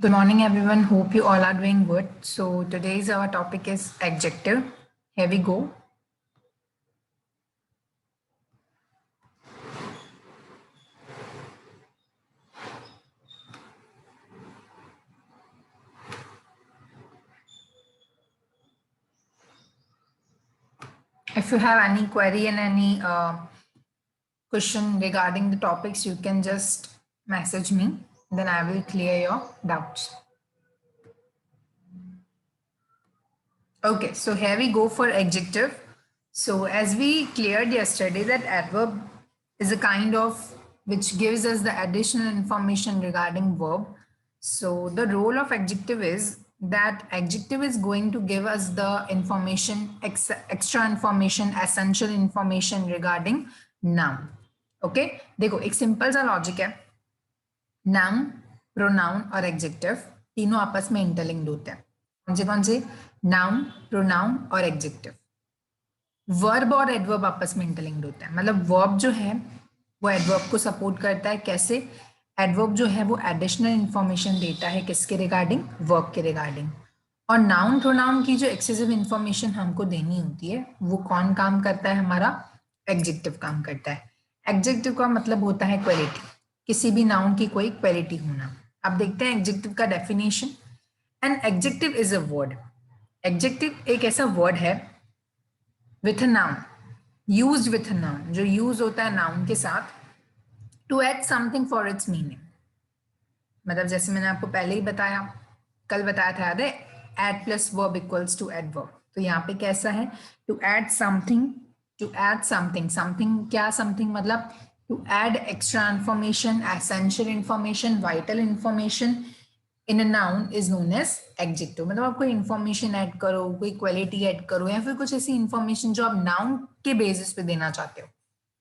Good morning, everyone. Hope you all are doing good. So today's our topic is adjective. Here we go. If you have any query and any question regarding the topics, you can just message me. Then I will clear your doubts. Okay, so here we go for adjective. So as we cleared yesterday that adverb is a kind of which gives us the additional information regarding verb. So the role of adjective is that adjective is going to give us the information, extra information, essential information regarding noun. Okay, देखो एक simple सा logic है. Noun, pronoun और adjective तीनों आपस में interlinked होते हैं. कौन से? नाउन, प्रोनाउन और एडजेक्टिव. वर्ब और एडवर्ब आपस में इंटरलिंक्ड होता है. मतलब वर्ब जो है वो एडवर्ब को सपोर्ट करता है. कैसे? एडवर्ब जो है वो एडिशनल इंफॉर्मेशन देता है किसके रिगार्डिंग? वर्ब के रिगार्डिंग. और नाउन प्रोनाउन की जो एक्सेसिव इंफॉर्मेशन हमको देनी होती है वो कौन काम करता है? हमारा एडजेक्टिव काम करता है. एडजेक्टिव का मतलब होता है क्वालिटी. किसी भी नाउन की कोई क्वालिटी होना. अब देखते हैं एडजेक्टिव का definition. An adjective is a word. Adjective एक ऐसा वर्ड है with a noun, used with a noun, जो यूज होता है नाउन के साथ to add something for its meaning. मतलब जैसे मैंने आपको पहले ही बताया, कल बताया था, याद है? Add plus verb equals to adverb. तो यहाँ पे कैसा है? To add something, to add something. Something क्या? समथिंग मतलब to add extra information, essential information, vital information in a noun is known as adjective. मतलब आप कोई इंफॉर्मेशन ऐड करो, कोई क्वालिटी ऐड करो, या फिर कुछ ऐसी इंफॉर्मेशन जो आप नाउन के बेसिस पे देना चाहते हो,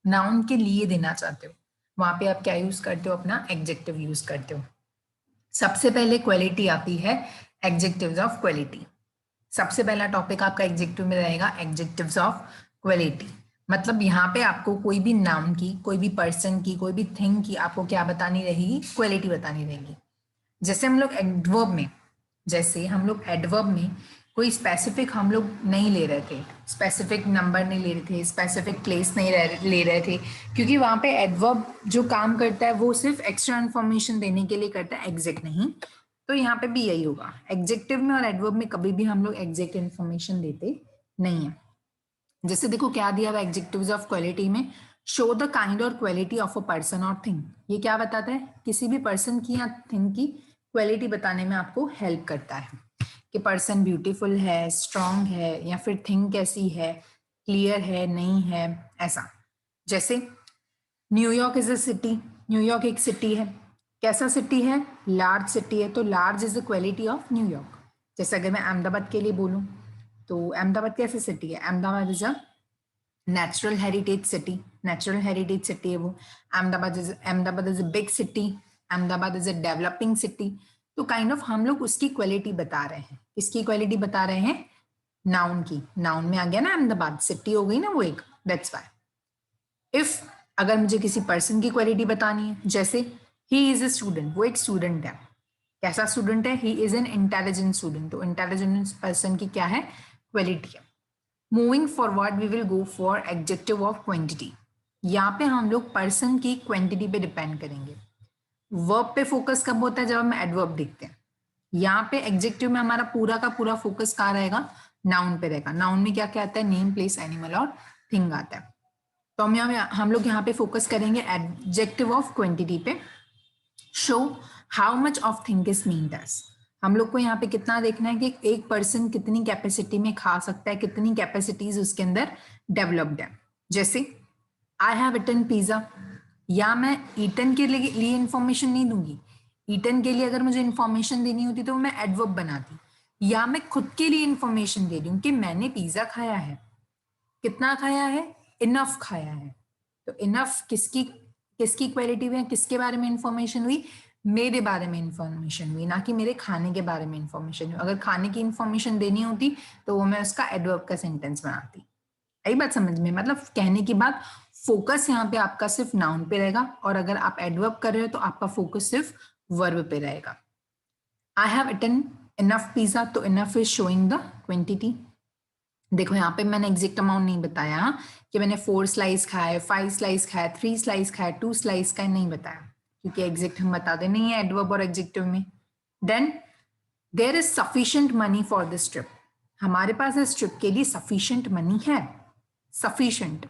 नाउन के लिए देना चाहते हो, वहां पे आप क्या यूज करते हो? अपना एडजेक्टिव यूज करते हो. सबसे पहले क्वालिटी आती है, एडजेक्टिव्स ऑफ क्वालिटी. सबसे पहला टॉपिक आपका एडजेक्टिव में रहेगा एडजेक्टिव्स ऑफ क्वालिटी. मतलब यहाँ पे आपको कोई भी नाउन की, कोई भी पर्सन की, कोई भी थिंग की आपको क्या बतानी रहेगी? क्वालिटी बतानी रहेगी. जैसे हम लोग एडवर्ब में, जैसे हम लोग एडवर्ब में कोई स्पेसिफिक हम लोग नहीं ले रहे थे, स्पेसिफिक नंबर नहीं ले रहे थे, स्पेसिफिक प्लेस नहीं ले रहे थे, क्योंकि वहां पे एडवर्ब जो काम करता है वो सिर्फ एक्स्ट्रा इन्फॉर्मेशन देने के लिए करता है, एग्जैक्ट नहीं. तो यहाँ पे भी यही होगा. एडजेक्टिव में और एडवर्ब में कभी भी हम लोग एग्जैक्ट इन्फॉर्मेशन देते नहीं है. जैसे देखो क्या दिया हुआ एडजेक्टिव्स ऑफ क्वालिटी में, शो द काइंड और क्वालिटी ऑफ अ पर्सन और थिंग. ये क्या बताता है? किसी भी पर्सन की या थिंग की क्वालिटी बताने में आपको हेल्प करता है कि पर्सन ब्यूटीफुल है, स्ट्रांग है, या फिर थिंग कैसी है, क्लियर है, नहीं है, ऐसा. जैसे New York is a city. New York एक सिटी है. कैसा सिटी है? लार्ज सिटी है. तो large is the quality of New York. जैसे अगर मैं अहमदाबाद के लिए बोलूं तो अहमदाबाद कैसी सिटी है? Ahmedabad is a natural heritage city. Natural heritage city है वो. Ahmedabad is a big city. Ahmedabad is a developing city. तो काइंड ऑफ हम लोग उसकी क्वालिटी बता रहे हैं. किसकी क्वालिटी बता रहे हैं? नाउन की. नाउन में आ गया ना अहमदाबाद, सिटी हो गई ना वो एक. That's why. इफ अगर मुझे किसी पर्सन की क्वालिटी बतानी है, जैसे ही इज अ स्टूडेंट, वो एक स्टूडेंट है. कैसा स्टूडेंट है? He is an intelligent student. तो इंटेलिजेंट पर्सन की क्या है? क्वालिटी है. Moving forward we will go for adjective of quantity. यहाँ पे हम लोग पर्सन की क्वांटिटी पे डिपेंड करेंगे. वर्ब पे फोकस कब होता है? जब हम एडवर्ब देखते हैं. यहाँ पे एडजेक्टिव में हमारा पूरा का पूरा फोकस कहाँ रहेगा? नाउन पे रहेगा. नाउन में क्या क्या आता है? नेम, प्लेस, एनिमल और थिंग आता है. तो हम लोग यहाँ पे फोकस करेंगे एडजेक्टिव ऑफ क्वांटिटी पे. Show how much of thing is meaned as. हम लोग को यहाँ पे कितना देखना है कि एक पर्सन कितनी कैपेसिटी में खा सकता है, कितनी कैपेसिटीज उसके अंदर डेवलप्ड है. जैसे आई हैव इटन पिज्जा. या मैं ईटन के लिए इंफॉर्मेशन नहीं दूंगी. ईटन के लिए अगर मुझे इंफॉर्मेशन देनी होती तो मैं एडवर्ब बनाती. या मैं खुद के लिए इंफॉर्मेशन दे दूं कि मैंने पिज्जा खाया है. कितना खाया है? इनफ खाया है. तो इनफ किसकी किसकी क्वालिटी हुई? किसके बारे में इंफॉर्मेशन हुई? मेरे बारे में इंफॉर्मेशन हुई, ना कि मेरे खाने के बारे में इंफॉर्मेशन हुई. अगर खाने की इंफॉर्मेशन देनी होती तो वो मैं उसका एडवर्ब का सेंटेंस बनाती. आई बात समझ में? मतलब कहने की बात, फोकस यहाँ पे आपका सिर्फ नाउन पे रहेगा, और अगर आप एडवर्ब कर रहे हो तो आपका फोकस सिर्फ वर्ब पे रहेगा. I have eaten enough pizza, तो enough is showing the quantity. देखो यहाँ पे मैंने एग्जैक्ट अमाउंट नहीं बताया कि मैंने 4 स्लाइस खाए, 5 स्लाइस खाए, 3 स्लाइस खाए, 2 स्लाइस का नहीं बताया, क्योंकि एग्जैक्ट हम बताते नहीं है एडवर्ब और एडजेक्टिव में। Then there is sufficient money for this trip, हमारे पास इस ट्रिप के लिए सफिशिएंट मनी है। सफिशिएंट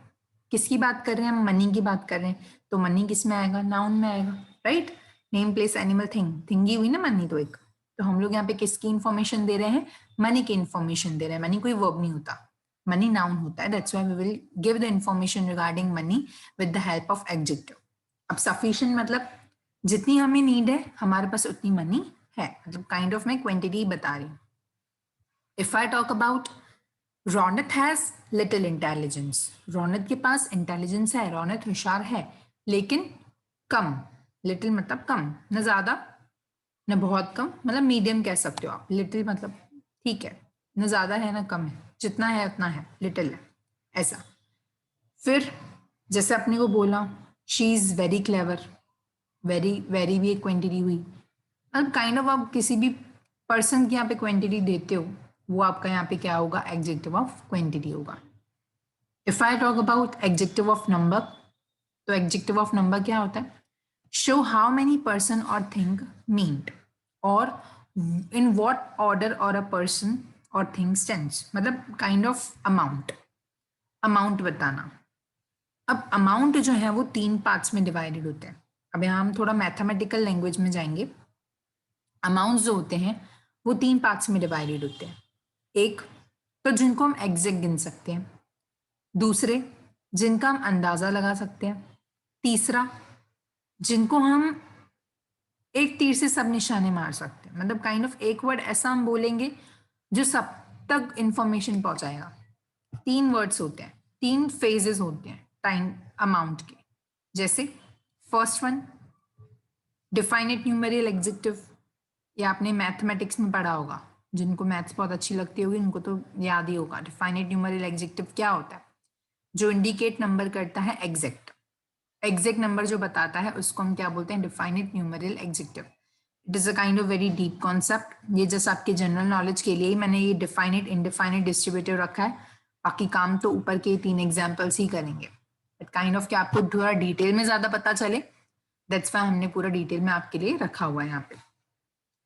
किसकी बात कर रहे हैं हम? मनी की बात कर रहे हैं, तो मनी किस में आएगा? नाउन में आएगा, right? Name place animal thing, thing he हुई ना मनी, तो एक, तो हम लोग यहाँ पे किसकी इंफॉर्मेशन दे रहे हैं? मनी की इंफॉर्मेशन दे रहे हैं। मनी कोई वर्ब नहीं होता, मनी नाउन होता है, that's why we will give the information regarding money with the help of adjective. अब सफिशिएंट मतलब जितनी हमें नीड है हमारे पास उतनी मनी है, मतलब काइंड ऑफ मैं क्वांटिटी बता रही हूँ। If I talk about Raunak has little intelligence, Raunak के पास इंटेलिजेंस है, रौनक होशियार है, लेकिन कम। लिटिल मतलब कम, न ज्यादा न बहुत कम, मतलब मीडियम कह सकते हो आप। लिटिल मतलब ठीक है, न ज्यादा है न कम है, जितना है उतना है, लिटिल है, ऐसा। फिर जैसे अपने को बोला she is very clever, very very भी एक क्वांटिटी हुई, मतलब काइंड ऑफ आप किसी भी पर्सन की यहाँ पे क्वांटिटी देते हो, वो आपका यहाँ पे क्या होगा? एडजेक्टिव ऑफ क्वांटिटी होगा। If I talk about adjective of number, तो एडजेक्टिव ऑफ नंबर क्या होता है? शो हाउ मेनी पर्सन और थिंग मीट, और इन व्हाट ऑर्डर और अ पर्सन और थिंग स्टैंड्स, मतलब काइंड ऑफ अमाउंट, अमाउंट बताना। अब अमाउंट जो है वो 3 पार्ट्स में डिवाइडेड होते हैं। अब यहाँ हम थोड़ा मैथमेटिकल लैंग्वेज में जाएंगे। अमाउंट्स जो होते हैं वो 3 पार्ट्स में डिवाइडेड होते हैं। एक तो जिनको हम एग्जैक्ट गिन सकते हैं, दूसरे जिनका हम अंदाजा लगा सकते हैं, तीसरा जिनको हम एक तीर से सब निशाने मार सकते हैं, मतलब काइंड ऑफ एक वर्ड ऐसा हम बोलेंगे जो सब तक इंफॉर्मेशन पहुंचाएगा। 3 वर्ड्स होते हैं, 3 फेजेस होते हैं टाइम अमाउंट के। जैसे first one definite numeral executive, ये आपने मैथमेटिक्स में पढ़ा होगा, जिनको मैथ्स बहुत अच्छी लगती होगी उनको तो याद ही होगा। डिफाइनेट न्यूमेरियल एग्जेक्टिव क्या होता है? जो इंडिकेट नंबर करता है एग्जैक्ट, एग्जैक्ट नंबर जो बताता है उसको हम क्या बोलते हैं? Definite numeral adjective. It is a kind of very deep concept, ये जस्ट आपके जनरल नॉलेज के लिए ही मैंने ये डिफाइनेट इनडिफाइनेट डिस्ट्रीब्यूटिव रखा है, बाकी काम तो ऊपर के 3 एग्जाम्पल्स ही करेंगे। बट काइंड ऑफ क्या आपको थोड़ा डिटेल में ज्यादा पता चले, दैट्स वाई हमने पूरा डिटेल में आपके लिए रखा हुआ है यहाँ पे।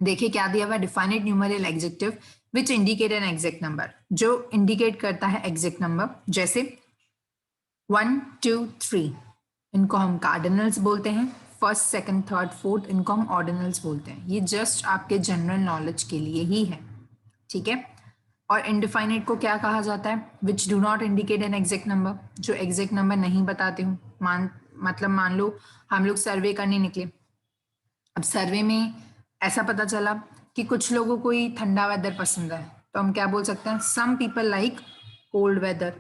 देखिए क्या दिया हुआ है? Definite numeral adjective which indicate an exact number, जो इंडिकेट करता है एग्जैक्ट नंबर। जैसे 1 2 3 इनको हम कार्डिनल्स बोलते हैं, फर्स्ट सेकंड थर्ड फोर्थ इनको हम ऑर्डिनल्स बोलते हैं। ये जस्ट आपके जनरल नॉलेज के लिए ही है, ठीक है। और इनडिफाइनेट को क्या कहा जाता है? Which do not indicate an exact number, जो एग्जैक्ट नंबर नहीं बताते हो। मान लो हम लोग सर्वे करने निकले, अब सर्वे में ऐसा पता चला कि कुछ लोगों को ही ठंडा वेदर पसंद है, तो हम क्या बोल सकते हैं? Some people like cold weather.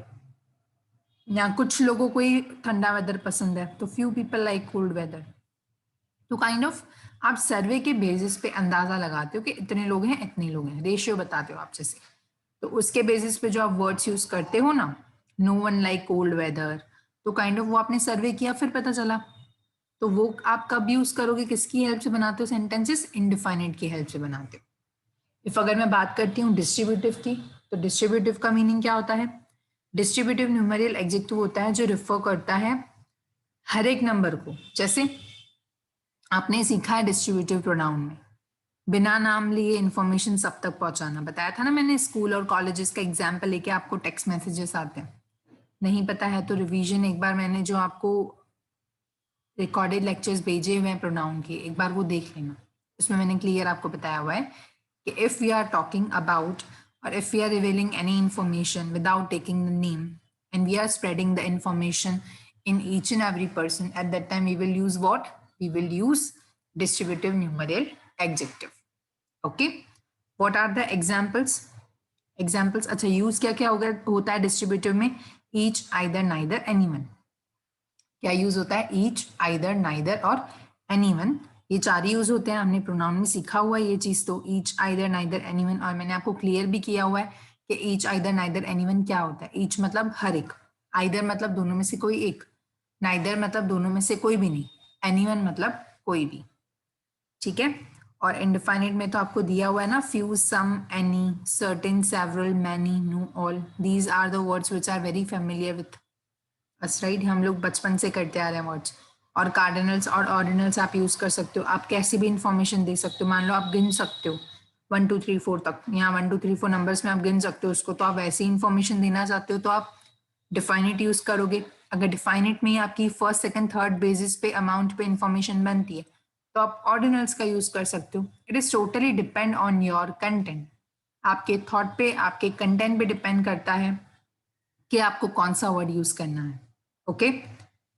या कुछ लोगों को ही ठंडा वेदर पसंद है, तो few people like cold weather. तो काइंड ऑफ आप सर्वे के बेसिस पे अंदाजा लगाते हो कि इतने लोग हैं इतने लोग हैं, रेशियो बताते हो आप जैसे, तो उसके बेसिस पे जो आप वर्ड्स यूज करते हो ना, no one like cold weather, तो काइंड ऑफ वो आपने सर्वे किया फिर पता चला, तो वो आप कब यूज करोगे? किसकी हेल्प से बनाते हो सेंटेंसेस? इनडिफाइनेट की हेल्प से बनाते हो। इफ अगर मैं बात करती हूँ डिस्ट्रीब्यूटिव की, तो डिस्ट्रीब्यूटिव का मीनिंग क्या होता है? डिस्ट्रीब्यूटिव न्यूमेरियल एडजेक्टिव होता है जो रिफर करता है हर एक नंबर को। जैसे आपने सीखा है डिस्ट्रीब्यूटिव प्रोनाउन में बिना नाम लिए इंफॉर्मेशन सब तक पहुंचाना, बताया था ना मैंने। स्कूल और कॉलेजेस का एग्जाम्पल लेके आपको टेक्स्ट मैसेजेस आते हैं, नहीं पता है तो रिवीजन एक बार मैंने जो आपको रिकॉर्डेड लेक्चर्स भेजे हुए हैं प्रोनाउन के, एक बार वो देख लेना। उसमें मैंने क्लियर आपको बताया हुआ है कि if we are talking about और if we are revealing any information without taking the name and we are spreading the information in each and every person, at that time we will use what? We will use distributive numeral adjective. Okay, what are the examples? Examples, अच्छा use क्या क्या होता है distributive में? each, either, neither, anyone। क्या use होता है? each, either, neither और anyone, ये 4 यूज होते हैं। हमने प्रोनाउन में सीखा हुआ है ये चीज, तो each, either, neither, anyone, और मैंने आपको क्लियर भी किया हुआ है कि each, either, neither, anyone क्या होता है। each मतलब हर एक, either मतलब दोनों में से कोई एक, neither मतलब दोनों में से कोई भी नहीं, anyone मतलब कोई भी, ठीक है। और इनडिफाइनेट में तो आपको दिया हुआ है ना, few, some, any, certain, several, many, no, all, these are the words which are very familiar with us, right? हम लोग बचपन से करते आ रहे हैं वर्ड्स। और कार्डिनल्स और ऑर्डिनल्स आप यूज कर सकते हो, आप कैसी भी इंफॉर्मेशन दे सकते हो। मान लो आप गिन सकते हो 1 2 3 4 तक, यहाँ 1 2 3 4 नंबर्स में आप गिन सकते हो उसको, तो आप वैसी इंफॉर्मेशन देना चाहते हो तो आप डिफाइनिट यूज करोगे। अगर डिफाइनिट में ही आपकी फर्स्ट सेकंड थर्ड बेसिस पे अमाउंट पे इंफॉर्मेशन बनती है तो आप ऑर्डिनल्स का यूज कर सकते हो। It is totally depend on your content, आपके थॉट पे, आपके कंटेंट पे डिपेंड करता है कि आपको कौन सा वर्ड यूज करना है। Okay,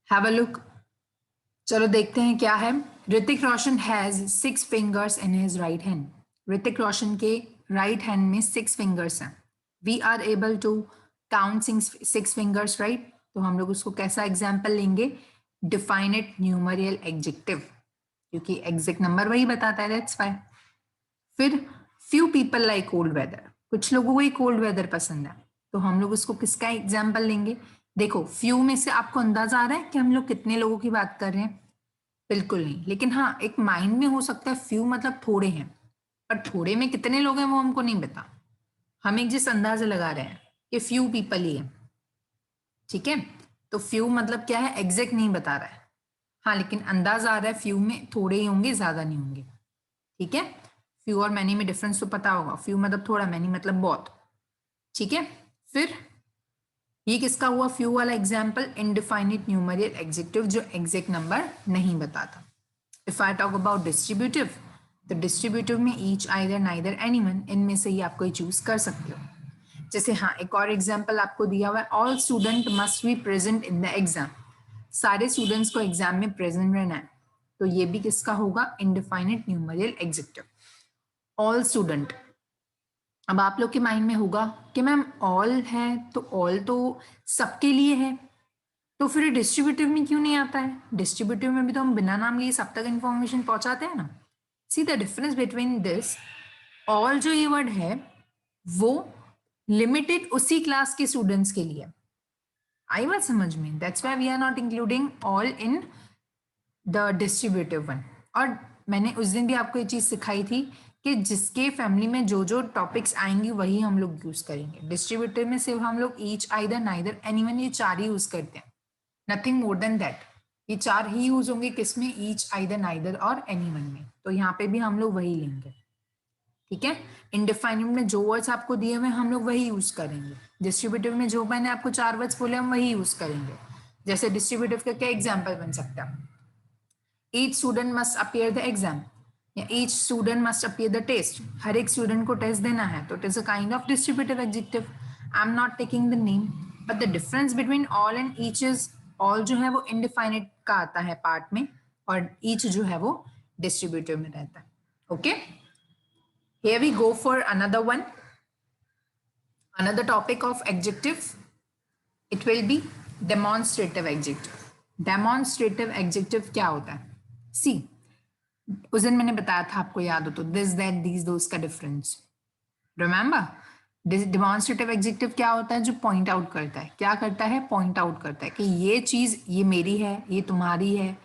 have a look. चलो देखते हैं क्या है। Hrithik Roshan has 6 fingers in his right hand. Hrithik Roshan के राइट हैंड में 6 फिंगर्स हैं। We are able to count 6 fingers, right? तो हम लोग उसको कैसा एग्जाम्पल लेंगे? डिफाइन इट न्यूमरियल एडजेक्टिव, क्योंकि एग्जैक्ट नंबर वही बताता है, दैट्स व्हाई। फिर few people like cold weather, कुछ लोगों को ही कोल्ड वेदर पसंद है, तो हम लोग उसको किसका एग्जाम्पल लेंगे? देखो, फ्यू में से आपको अंदाजा आ रहा है कि हम लोग कितने लोगों की बात कर रहे हैं? बिल्कुल नहीं, लेकिन हाँ एक माइंड में हो सकता है फ्यू मतलब थोड़े हैं, पर थोड़े में कितने लोग हैं वो हमको नहीं पता। हम एक जिस अंदाजा लगा रहे हैं कि फ्यू पीपल ही है, ठीक है? तो फ्यू मतलब क्या है? एग्जैक्ट नहीं बता रहा है, हाँ लेकिन अंदाजा आ रहा है फ्यू में थोड़े ही होंगे, ज्यादा नहीं होंगे, ठीक है? फ्यू और मैनी में डिफरेंस तो पता होगा, फ्यू मतलब थोड़ा, मैनी मतलब बहुत, ठीक है? फिर ये किसका हुआ फ्यू वाला एग्जाम्पल? इनडिफाइनिट न्यूमरियल एडजेक्टिव जो एग्जैक्ट नंबर नहीं बताता। If I talk about distributive, तो डिस्ट्रीब्यूटिव में ईच, आइदर, नाइदर, एनीवन, इनमें से ही आप कोई चूज कर सकते हो। जैसे हाँ एक और एग्जाम्पल आपको दिया हुआ है, all student must be present in the exam, सारे स्टूडेंट्स को एग्जाम में प्रेजेंट रहना है, तो ये भी किसका होगा? इनडिफाइनिट न्यूमरियल एडजेक्टिव, ऑल स्टूडेंट। अब आप लोग के माइंड में होगा कि मैम ऑल है तो ऑल तो सबके लिए है, तो फिर डिस्ट्रीब्यूटिव में क्यों नहीं आता है? डिस्ट्रीब्यूटिव में भी तो हम बिना नाम लिए सब तक इंफॉर्मेशन पहुंचाते हैं ना। See the difference between this, all जो ये वर्ड है वो लिमिटेड उसी क्लास के स्टूडेंट्स के लिए, आई बात समझ में? That's why we are not including all in the distributive one. और मैंने उस दिन भी आपको ये चीज सिखाई थी कि जिसके फैमिली में जो जो टॉपिक्स आएंगी वही हम लोग यूज करेंगे। डिस्ट्रीब्यूटिव में सिर्फ हम लोग ईच, आइदर, नाइदर, एनीवन, ये 4 ही यूज करते हैं, नथिंग मोर देन दैट। ये 4 ही यूज होंगे, किसमें? ईच, आइदर, नाइदर और एनीवन में। तो यहाँ पे भी हम लोग वही लेंगे, ठीक है? इनडिफाइनिट में जो वर्ड्स आपको दिए हुए हम लोग वही यूज करेंगे। डिस्ट्रीब्यूटिव में जो मैंने आपको 4 वर्ड्स बोले हम वही यूज करेंगे। जैसे डिस्ट्रीब्यूटिव का क्या एग्जाम्पल बन सकता है? Each student must appear the exam, या each student must appear the test, हर एक स्टूडेंट को टेस्ट देना है, तो it is a kind of distributive adjective. I am not taking the name, but the difference between all and each is, all जो है वो इनडिफाइनिट का आता है पार्ट में, और ईच जो है वो डिस्ट्रीब्यूटिव में रहता है। Okay, here we go for another one, another topic of adjective. It will be demonstrative adjective. Demonstrative adjective क्या होता है? See, उस दिन मैंने बताया था, आपको याद हो तो, दिस, दैट, दीज, दोस का डिफरेंस, रिमेंबर? डिमॉन्स्ट्रेटिव एडजेक्टिव क्या होता है? जो पॉइंट आउट करता है। क्या करता है? पॉइंट आउट करता है कि ये चीज, ये मेरी है, ये तुम्हारी है।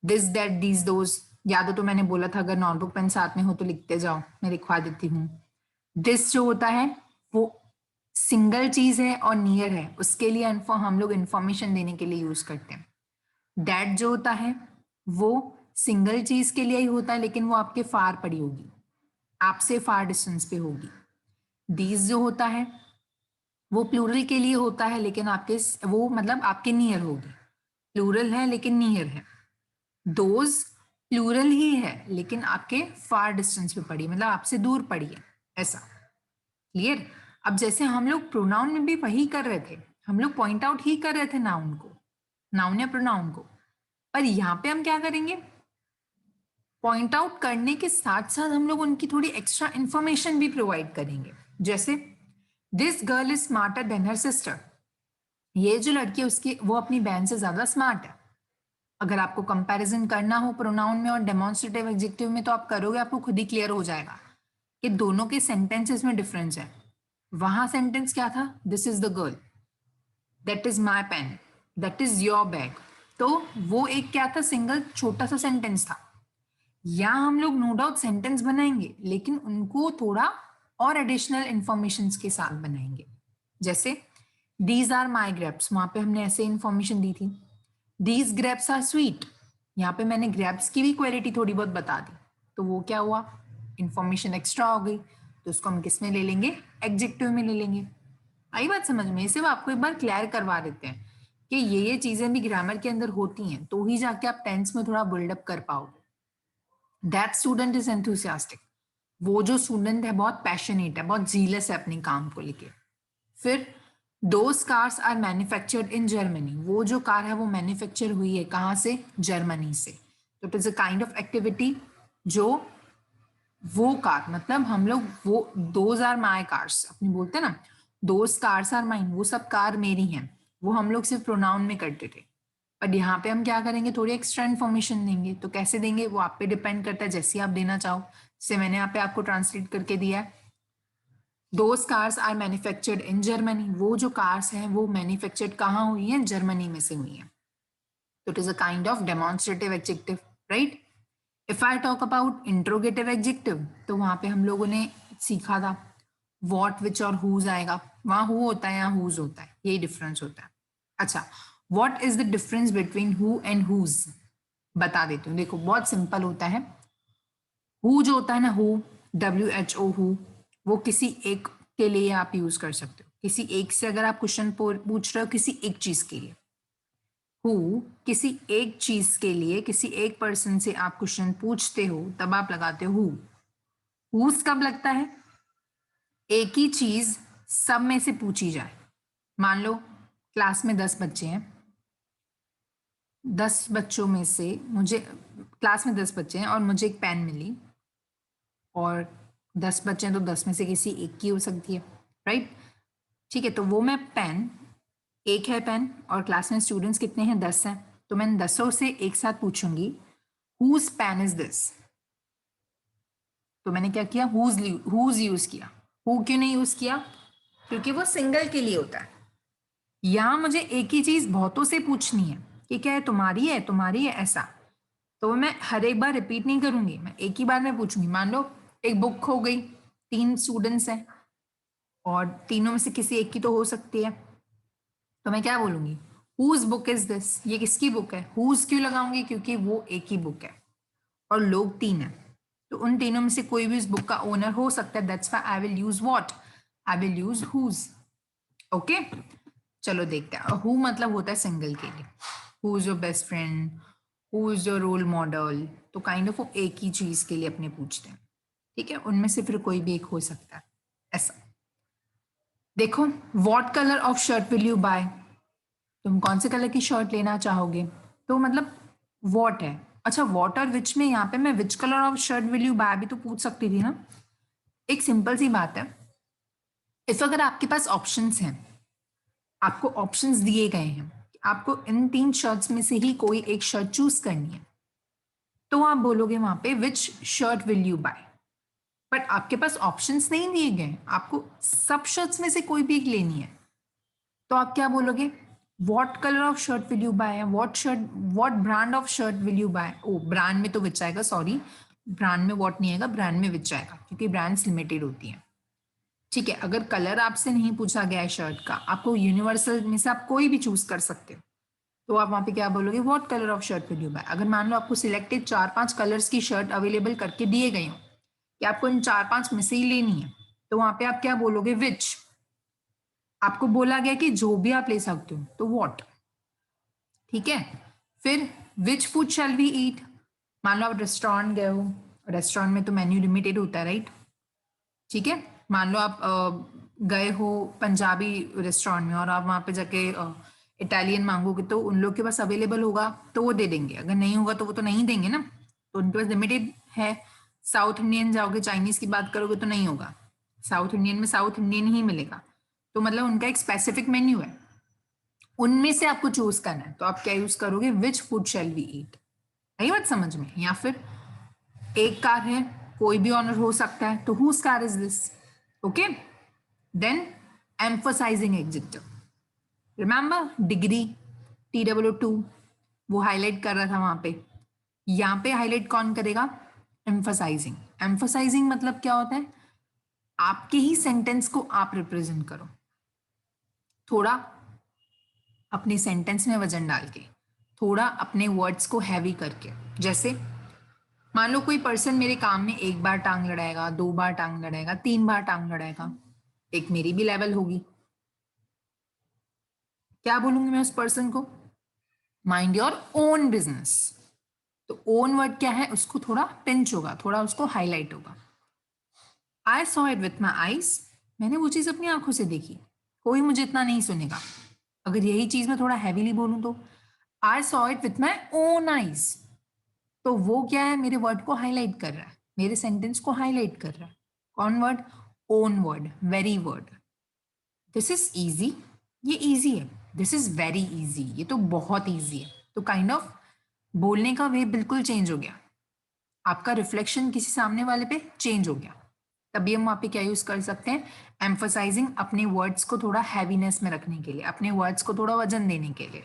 दिस, दैट, दीज, दोस, याद हो तो मैंने बोला था अगर नोटबुक पेन साथ में हो तो लिखते जाओ, मैं लिखवा देती हूँ। दिस जो होता है वो सिंगल चीज है और नियर है, उसके लिए हम लोग इंफॉर्मेशन देने के लिए यूज करते हैं। दैट जो होता है वो सिंगल चीज के लिए ही होता है, लेकिन वो आपके फार पड़ी होगी, आपसे फार डिस्टेंस पे होगी। दीज जो होता है वो प्लूरल के लिए होता है, लेकिन आपके, वो मतलब आपके नियर होगी, प्लूरल है लेकिन नियर है। दोज प्लूरल ही है लेकिन आपके फार डिस्टेंस पे पड़ी, मतलब आपसे दूर पड़ी है, ऐसा। क्लियर? अब जैसे हम लोग प्रोनाउन में भी वही कर रहे थे, हम लोग पॉइंट आउट ही कर रहे थे नाउन को, नाउन या प्रोनाउन को, पर यहाँ पे हम क्या करेंगे? पॉइंट आउट करने के साथ साथ हम लोग उनकी थोड़ी एक्स्ट्रा इंफॉर्मेशन भी प्रोवाइड करेंगे। जैसे this girl is smarter than her sister, ये जो लड़की है उसकी, वो अपनी बहन से ज्यादा स्मार्ट है। अगर आपको कंपैरिजन करना हो प्रोनाउन में और डेमोन्स्ट्रेटिव एडजेक्टिव में तो आप करोगे, आपको खुद ही क्लियर हो जाएगा कि दोनों के सेंटेंसेस में डिफरेंस है। वहां सेंटेंस क्या था? This is the girl, that is my pen, that is your bag, तो वो एक क्या था? सिंगल छोटा सा सेंटेंस था। या हम लोग नो डाउट सेंटेंस बनाएंगे, लेकिन उनको थोड़ा और एडिशनल इंफॉर्मेशन के साथ बनाएंगे। जैसे दीज आर माई ग्रेप्स, वहां पे हमने ऐसे इंफॉर्मेशन दी थी। दीज ग्रेप्स आर स्वीट, यहाँ पे मैंने ग्रेप्स की भी क्वालिटी थोड़ी बहुत बता दी, तो वो क्या हुआ, इंफॉर्मेशन एक्स्ट्रा हो गई, तो उसको हम किस में ले लेंगे, एडजेक्टिव में ले लेंगे। आई बात समझ में? सिर्फ आपको एक बार क्लियर करवा देते हैं कि ये चीजें भी ग्रामर के अंदर होती हैं, तो ही जाके आप टेंस में थोड़ा बिल्डअप कर पाओगे। दैट स्टूडेंट इज एंथुसियास्टिक, वो जो स्टूडेंट है बहुत पैशनेट है, बहुत जीलस है अपने काम को लेके। फिर those cars are manufactured in Germany, वो जो कार है वो मैन्युफैक्चर हुई है कहाँ से, जर्मनी से। तो it is a kind of activity जो वो कार, मतलब हम लोग वो दोज आर माई कार्स अपनी बोलते हैं ना, दोज कार्स आर माइन, वो सब कार मेरी हैं, वो हम लोग सिर्फ प्रोनाउन में करते थे। पर यहाँ पे हम क्या करेंगे, थोड़ी एक्स्ट्रा इन्फॉर्मेशन देंगे। तो कैसे देंगे वो आप पे डिपेंड करता है, जैसे आप देना चाहो। जैसे मैंने यहाँ पे आपको ट्रांसलेट करके दिया है, those cars are manufactured in Germany, वो जो कार्स हैं वो मैन्युफैक्चर्ड कहाँ हुई हैं, जर्मनी में से हुई हैं। तो it is a kind of demonstrative adjective, right. If I talk about interrogative adjective, तो वहां पे हम लोगों ने सीखा था वॉट, विच और हुज आएगा, वहां हु होता है या हुज होता है, यही डिफरेंस होता है। अच्छा, what is the difference between who and whose, बता देती हूँ। देखो बहुत सिंपल होता है। हु जो होता है ना, हु, WHO, हु, वो किसी एक के लिए आप यूज कर सकते हो, किसी एक से अगर आप क्वेश्चन पूछ रहे हो किसी एक चीज के लिए। हु किसी एक चीज के लिए, किसी एक पर्सन से आप क्वेश्चन पूछते हो तब आप लगाते हो हु। हुज कब लगता है, एक ही चीज सब में से पूछी जाए। मान लो क्लास में 10 बच्चे हैं, 10 बच्चों में से मुझे, क्लास में 10 बच्चे हैं और मुझे एक पेन मिली, और 10 बच्चे हैं तो 10 में से किसी एक की हो सकती है, राइट। ठीक है, तो वो मैं पेन, एक है पेन और क्लास में स्टूडेंट्स कितने हैं, 10 हैं, तो मैं 10 से एक साथ पूछूंगी हुज पेन इज दिस। तो मैंने क्या किया, हुज यूज किया। हु क्यों नहीं यूज किया, क्योंकि वो सिंगल के लिए होता है। यहां मुझे एक ही चीज बहुतों से पूछनी है कि क्या है, तुम्हारी है, तुम्हारी है, ऐसा। तो मैं हर एक बार रिपीट नहीं करूंगी, मैं एक ही बार में पूछूंगी। मान लो एक बुक खो गई, 3 स्टूडेंट्स हैं और तीनों में से किसी एक की तो हो सकती है, तो मैं क्या बोलूंगी, हुज बुक इज दिस, ये किसकी बुक है। हुज क्यों लगाऊंगी, क्योंकि वो एक ही बुक है और लोग 3 हैं, तो उन तीनों में से कोई भी इस बुक का ओनर हो सकता है। That's why I will use what, I will use whose. Okay, चलो देखते हैं। हु मतलब होता है सिंगल के लिए, who is your best friend, who is your role model, तो काइंड ऑफ वो एक ही चीज के लिए अपने पूछते हैं। ठीक है, उनमें से फिर कोई भी एक हो सकता है, ऐसा। देखो, what colour of shirt will you buy, तुम कौन से कलर की शर्ट लेना चाहोगे, तो मतलब व्हाट है। अच्छा, व्हाट और विच में यहाँ पे मैं which colour of shirt will you buy भी तो पूछ सकती थी ना। एक सिंपल सी बात है, इफ अगर आपके पास ऑप्शंस हैं, आपको ऑप्शंस दिए गए हैं, आपको इन 3 शर्ट्स में से ही कोई एक शर्ट चूज करनी है, तो आप बोलोगे वहां पे which shirt will you buy. But आपके पास ऑप्शंस नहीं दिए गए, आपको सब शर्ट्स में से कोई भी एक लेनी है, तो आप क्या बोलोगे, what colour of shirt will you buy, what brand of shirt will you buy. ओ, ब्रांड में तो विच आएगा, सॉरी, ब्रांड में वॉट नहीं आएगा, ब्रांड में विच आएगा, क्योंकि ब्रांड्स लिमिटेड होती हैं। ठीक है, अगर कलर आपसे नहीं पूछा गया है शर्ट का, आपको यूनिवर्सल में से आप कोई भी चूज कर सकते हो, तो आप वहां पे क्या बोलोगे, what colour of shirt will you buy. अगर मान लो आपको सिलेक्टेड 4-5 कलर्स की शर्ट अवेलेबल करके दिए गए हो कि आपको इन 4-5 में से ही लेनी है, तो वहां पे आप क्या बोलोगे, विच। आपको बोला गया कि जो भी आप ले सकते हो, तो व्हाट। ठीक है, फिर which food shall we eat. मान लो आप रेस्टोरेंट गए हो, रेस्टोरेंट में तो मेन्यू लिमिटेड होता है, राइट। ठीक है, मान लो आप गए हो पंजाबी रेस्टोरेंट में और आप वहां पे जाके इटालियन मांगोगे, तो उन लोग के पास अवेलेबल होगा तो वो दे देंगे, अगर नहीं होगा तो वो तो नहीं देंगे ना, तो उनके पास लिमिटेड है। साउथ इंडियन जाओगे, चाइनीज की बात करोगे तो नहीं होगा, साउथ इंडियन में साउथ इंडियन ही मिलेगा, तो मतलब उनका एक स्पेसिफिक मेन्यू है, उनमें से आपको चूज करना है, तो आप क्या यूज करोगे, which food shall we eat. यही बात समझ में। या फिर एक कार है, कोई भी ऑनर हो सकता है, तो whose car is this. Okay, then emphasizing adjective, remember degree, TW2, वो हाईलाइट कर रहा था वहां पे, यहाँ पे हाईलाइट कौन करेगा, एम्फसाइजिंग। एम्फसाइजिंग मतलब क्या होता है, आपके ही सेंटेंस को आप रिप्रेजेंट करो, थोड़ा अपने सेंटेंस में वजन डाल के, थोड़ा अपने वर्ड्स को हैवी करके। जैसे मान लो कोई पर्सन मेरे काम में एक बार टांग लड़ाएगा, 2 बार टांग लड़ाएगा, 3 बार टांग लड़ाएगा, एक मेरी भी लेवल होगी। क्या बोलूंगी मैं उस पर्सन को? Mind your own business. तो ओन वर्ड क्या है, उसको थोड़ा पिंच होगा, थोड़ा उसको हाईलाइट होगा। I saw it with my eyes, मैंने वो चीज अपनी आंखों से देखी, कोई मुझे इतना नहीं सुनेगा। अगर यही चीज मैं थोड़ा हैवीली बोलूं तो I saw it with my own eyes, तो वो क्या है, मेरे वर्ड को हाईलाइट कर रहा है, मेरे सेंटेंस को हाईलाइट कर रहा है। कौन word? Own word, very word. This is easy, ये इजी है। दिस इज वेरी इजी, ये तो बहुत इजी है। तो काइंड ऑफ बोलने का वे बिल्कुल चेंज हो गया, आपका रिफ्लेक्शन किसी सामने वाले पे चेंज हो गया। तभी हम वहां पे क्या यूज कर सकते हैं, एम्फोसाइजिंग, अपने वर्ड्स को थोड़ा हैवीनेस में रखने के लिए, अपने वर्ड्स को थोड़ा वजन देने के लिए।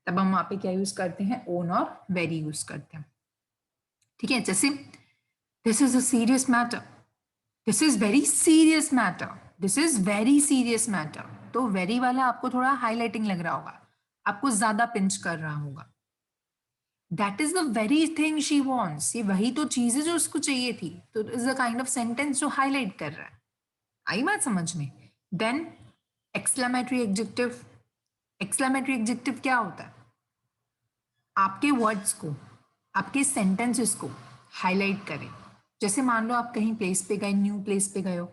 तब हम वहां पे क्या यूज करते हैं, ओन और वेरी यूज करते हैं। ठीक है, जैसे this is a serious matter, this is very serious matter, this is very serious matter. तो वेरी वाला आपको थोड़ा हाईलाइटिंग लग रहा होगा, आपको ज्यादा पिंच कर रहा होगा। That is the very thing she wants, ये वही तो चीज है जो उसको चाहिए थी। तो is a kind of sentence जो हाईलाइट कर रहा है। आई बात समझ में? Then exclamatory adjective. Exclamatory adjective क्या होता है, आपके वर्ड्स को, आपके सेंटेंसेस को हाईलाइट करें। जैसे मान लो आप कहीं प्लेस पे गए, न्यू प्लेस पे गए हो,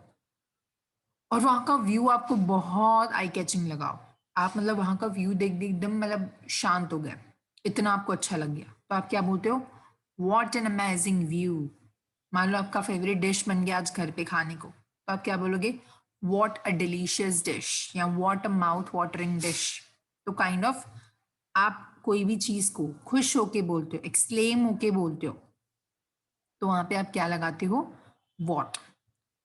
और वहां का व्यू आपको बहुत आई कैचिंग लगा हो, आप मतलब वहां का व्यू देख देख एकदम मतलब शांत हो गए, इतना आपको अच्छा लग गया, तो आप क्या बोलते हो, वॉट एन अमेजिंग व्यू। मान लो आपका फेवरेट डिश बन गया आज घर पे खाने को, तो आप क्या बोलोगे, वॉट अ डिलीशियस डिश, या what a mouth watering dish. तो काइंड ऑफ आप कोई भी चीज को खुश होके बोलते हो, एक्सक्लेम होके बोलते हो, तो वहां पे आप क्या लगाते हो, वॉट।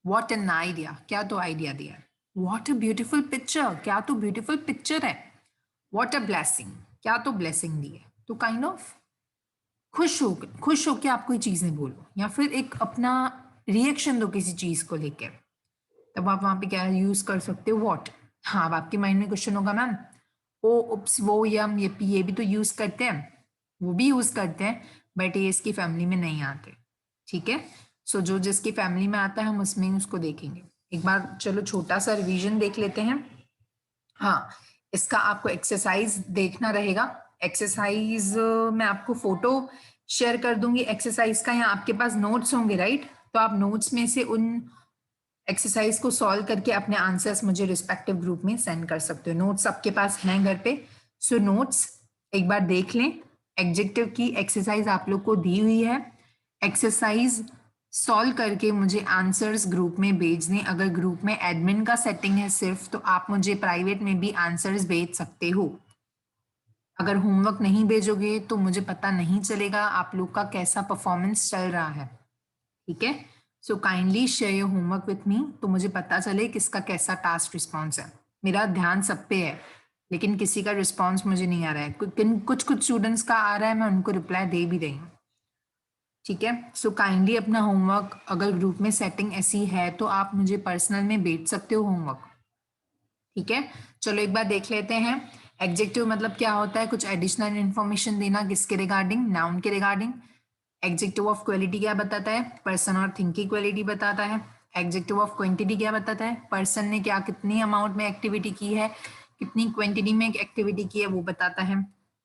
वॉट एन आइडिया, क्या तो आइडिया दिया है। वॉट अ ब्यूटिफुल पिक्चर, क्या तो ब्यूटिफुल पिक्चर है। वॉट अ ब्लेसिंग, क्या तो ब्लेसिंग दी है। तो काइंड ऑफ खुश होके आप कोई चीज नहीं बोलो, या फिर एक अपना रिएक्शन दो किसी चीज को लेकर, तब आप वहां पे क्या यूज कर सकते हो, वॉट। हाँ, अब आपके माइंड में क्वेश्चन होगा, मैम ओ उप्स वो यम ये भी तो यूज करते हैं, वो भी यूज करते हैं, बट ये इसकी फैमिली में नहीं आते। ठीक है, सो जो जिसकी फैमिली में आता है हम उसमें ही उसको देखेंगे। एक बार चलो छोटा सा रिवीजन देख लेते हैं। हाँ, इसका आपको एक्सरसाइज देखना रहेगा। एक्सरसाइज मैं आपको फोटो शेयर कर दूंगी एक्सरसाइज का, यहाँ आपके पास नोट्स होंगे राइट, तो आप नोट्स में से उन एक्सरसाइज को सॉल्व करके अपने आंसर्स मुझे रिस्पेक्टिव ग्रुप में सेंड कर सकते हो। नोट्स आपके पास हैं घर पे, सो नोट्स एक बार देख लें। एडजेक्टिव की एक्सरसाइज आप लोग को दी हुई है, एक्सरसाइज सॉल्व करके मुझे आंसर्स ग्रुप में भेज दें। अगर ग्रुप में एडमिन का सेटिंग है सिर्फ, तो आप मुझे प्राइवेट में भी आंसर्स भेज सकते हो। अगर होमवर्क नहीं भेजोगे तो मुझे पता नहीं चलेगा आप लोग का कैसा परफॉर्मेंस चल रहा है। ठीक है, so kindly share your homework with मी, तो मुझे पता चले किसका कैसा टास्क रिस्पॉन्स है। मेरा ध्यान सब पे है, लेकिन किसी का रिस्पॉन्स मुझे नहीं आ रहा है। कुछ कुछ स्टूडेंट्स का आ रहा है, मैं उनको रिप्लाई दे भी रही हूँ। ठीक है, सो काइंडली अपना होमवर्क, अगर ग्रुप में सेटिंग ऐसी है तो आप मुझे पर्सनल में भेज सकते हो होमवर्क। ठीक है, चलो एक बार देख लेते हैं। एडजेक्टिव मतलब क्या होता है, कुछ एडिशनल इंफॉर्मेशन देना किसके रिगार्डिंग, नाउन के रिगार्डिंग। एडजेक्टिव ऑफ क्वालिटी क्या बताता है, पर्सन और थिंग की क्वालिटी बताता है। एडजेक्टिव ऑफ क्वांटिटी क्या बताता है, पर्सन ने क्या कितनी अमाउंट में एक्टिविटी की है, कितनी क्वांटिटी में एक्टिविटी की है वो बताता है।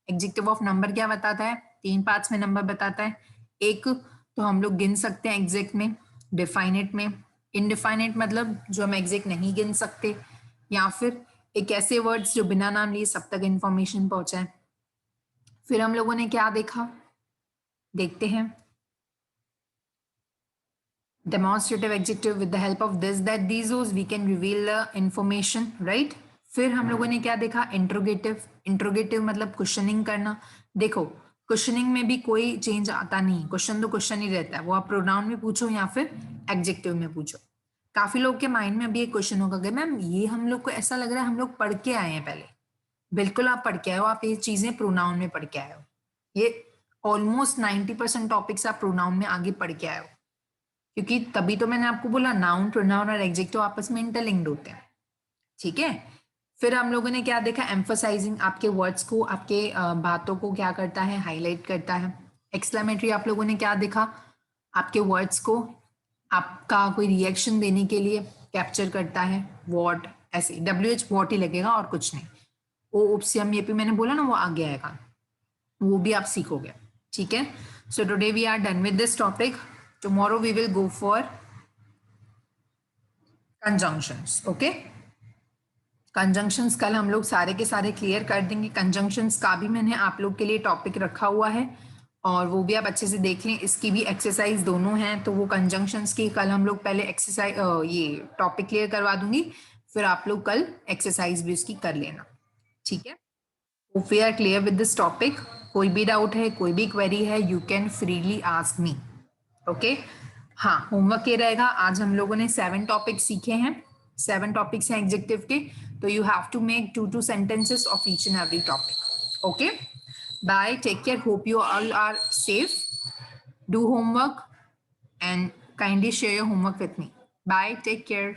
एडजेक्टिव ऑफ नंबर क्या बताता है, 3 पार्ट्स में नंबर बताता है। एक तो हम लोग गिन सकते हैं एग्जैक्ट में, डिफाइनेट में। इनडिफाइनेट मतलब जो हम एग्जैक्ट नहीं गिन सकते, या फिर एक ऐसे वर्ड्स जो बिना नाम लिए सब तक इंफॉर्मेशन पहुंचाए। फिर हम लोगों ने क्या देखा, देखते हैं। Demonstrative adjective with the help of this that these those we can reveal the information, right? फिर हम लोगों ने क्या देखा, इंट्रोगेटिव। इंट्रोगेटिव मतलब क्वेश्चनिंग करना। देखो क्वेश्चनिंग में भी कोई चेंज आता नहीं, क्वेश्चन तो क्वेश्चन ही रहता है, वो आप प्रोनाउन में पूछो या फिर एडजेक्टिव में पूछो। काफी लोग के माइंड में भी एक क्वेश्चन होगा कि मैम ये हम लोग को ऐसा लग रहा है हम लोग पढ़ के आए हैं पहले। बिल्कुल आप पढ़ के आए हो, आप ये चीजें प्रोनाउन में पढ़ के आए हो। ये ऑलमोस्ट 90% टॉपिक्स आप प्रोनाउन में आगे पढ़ के आए हो। क्योंकि तभी तो मैंने आपको बोला नाउन, प्रोनाउन और एडजेक्टिव आपस में इंटरलिंक्ड होते हैं, ठीक है। फिर हम लोगों ने क्या देखा, एम्फसाइजिंग, आपके वर्ड्स को, आपके बातों को क्या करता है, हाईलाइट करता है। एक्सक्लेमेटरी आप लोगों ने क्या देखा, आपके वर्ड्स को आपका कोई रिएक्शन देने के लिए कैप्चर करता है, वॉट, ऐसे WH वॉट ही लगेगा और कुछ नहीं। ओ उपसियम ये भी मैंने बोला ना, वो आगे आएगा, वो भी आप सीखोगे, ठीक है। So today we are done with this topic, tomorrow we will go for conjunctions, okay. Conjunctions कल हम लोग सारे के सारे क्लियर कर देंगे। कंजंक्शंस का भी मैंने आप लोग के लिए टॉपिक रखा हुआ है और वो भी आप अच्छे से देख लें, इसकी भी एक्सरसाइज दोनों हैं, तो वो कंजंक्शंस की कल हम लोग पहले एक्सरसाइज ये टॉपिक क्लियर करवा दूंगी, फिर आप लोग कल एक्सरसाइज भी उसकी कर लेना, ठीक है। If we are clear with this topic, कोई भी डाउट है, कोई भी क्वेरी है, you can freely ask me, okay. हाँ, होमवर्क ये रहेगा, आज हम लोगों ने 7 टॉपिक सीखे हैं, 7 टॉपिक्स हैं एग्जेक्टिव के, तो you have to make 2 sentences of each and every topic, okay. Bye, take care, hope you all are safe, do homework and kindly share your homework with me. Bye, take care.